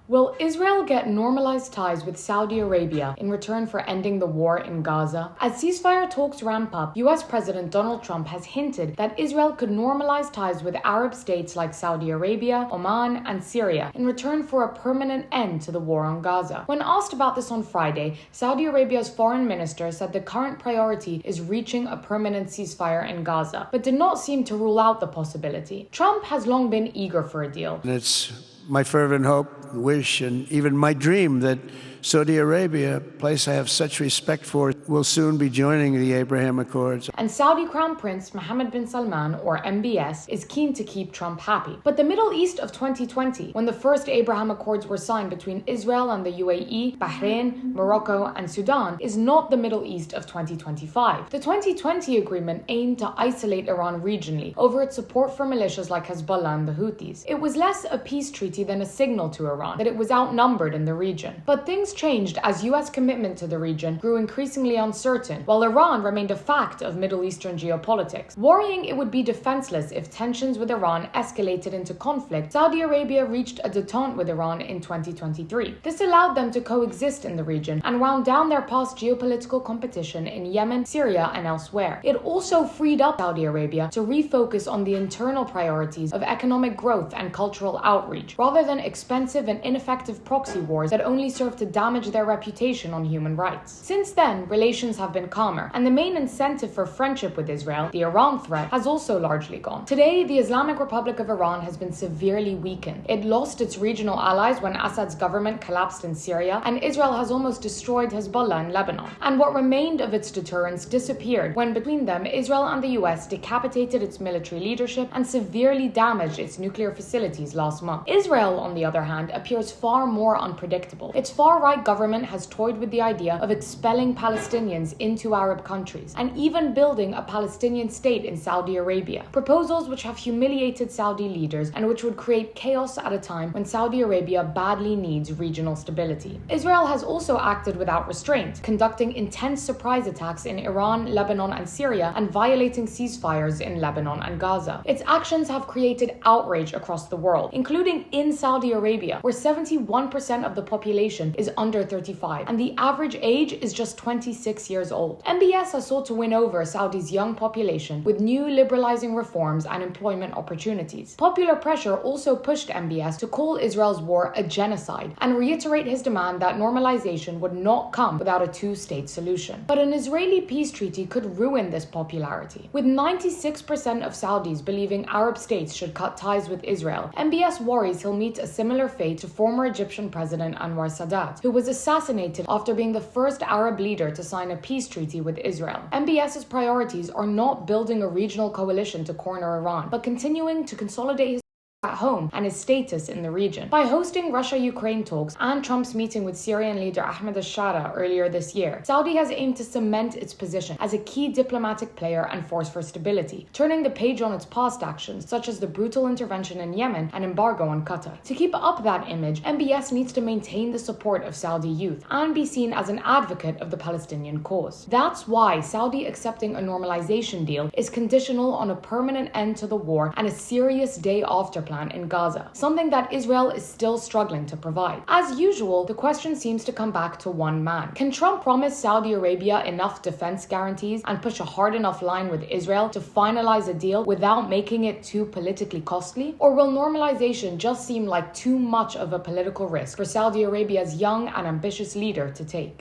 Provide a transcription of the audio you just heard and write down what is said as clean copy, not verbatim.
Will Israel get normalized ties with Saudi Arabia in return for ending the war in Gaza? As ceasefire talks ramp up, US President Donald Trump has hinted that Israel could normalize ties with Arab states like Saudi Arabia, Oman, and Syria in return for a permanent end to the war on Gaza. When asked about this on Friday, Saudi Arabia's foreign minister said the current priority is reaching a permanent ceasefire in Gaza, but did not seem to rule out the possibility. Trump has long been eager for a deal. It's my fervent hope, wish, and even my dream that Saudi Arabia, a place I have such respect for, will soon be joining the Abraham Accords. And Saudi Crown Prince Mohammed bin Salman, or MBS, is keen to keep Trump happy. But the Middle East of 2020, when the first Abraham Accords were signed between Israel and the UAE, Bahrain, Morocco, and Sudan, is not the Middle East of 2025. The 2020 agreement aimed to isolate Iran regionally over its support for militias like Hezbollah and the Houthis. It was less a peace treaty than a signal to Iran that it was outnumbered in the region. But things changed as US commitment to the region grew increasingly uncertain, while Iran remained a fact of Middle Eastern geopolitics. Worrying it would be defenseless if tensions with Iran escalated into conflict, Saudi Arabia reached a détente with Iran in 2023. This allowed them to coexist in the region and wound down their past geopolitical competition in Yemen, Syria, and elsewhere. It also freed up Saudi Arabia to refocus on the internal priorities of economic growth and cultural outreach, rather than expensive and ineffective proxy wars that only serve to damage their reputation on human rights. Since then, relations have been calmer, and the main incentive for friendship with Israel, the Iran threat, has also largely gone. Today, the Islamic Republic of Iran has been severely weakened. It lost its regional allies when Assad's government collapsed in Syria, and Israel has almost destroyed Hezbollah in Lebanon. And what remained of its deterrence disappeared when, between them, Israel and the US decapitated its military leadership and severely damaged its nuclear facilities last month. Israel, on the other hand, appears far more unpredictable. Its far-right government has toyed with the idea of expelling Palestinians into Arab countries and even building a Palestinian state in Saudi Arabia, proposals which have humiliated Saudi leaders and which would create chaos at a time when Saudi Arabia badly needs regional stability. Israel has also acted without restraint, conducting intense surprise attacks in Iran, Lebanon, and Syria, and violating ceasefires in Lebanon and Gaza. Its actions have created outrage across the world, including in Saudi Arabia, where 71% of the population is under 35, and the average age is just 26 years old. MBS has sought to win over Saudi's young population with new liberalizing reforms and employment opportunities. Popular pressure also pushed MBS to call Israel's war a genocide and reiterate his demand that normalization would not come without a two-state solution. But an Israeli peace treaty could ruin this popularity. With 96% of Saudis believing Arab states should cut ties with Israel, MBS worries he'll meet a similar fate to former Egyptian President Anwar Sadat, who was assassinated after being the first Arab leader to sign a peace treaty with Israel. MBS's priorities are not building a regional coalition to corner Iran, but continuing to consolidate his at home and his status in the region. By hosting Russia-Ukraine talks and Trump's meeting with Syrian leader Ahmed al-Shara earlier this year, Saudi has aimed to cement its position as a key diplomatic player and force for stability, turning the page on its past actions, such as the brutal intervention in Yemen and embargo on Qatar. To keep up that image, MBS needs to maintain the support of Saudi youth and be seen as an advocate of the Palestinian cause. That's why Saudi accepting a normalization deal is conditional on a permanent end to the war and a serious day-after plan in Gaza, something that Israel is still struggling to provide. As usual, the question seems to come back to one man. Can Trump promise Saudi Arabia enough defense guarantees and push a hard enough line with Israel to finalize a deal without making it too politically costly? Or will normalization just seem like too much of a political risk for Saudi Arabia's young and ambitious leader to take?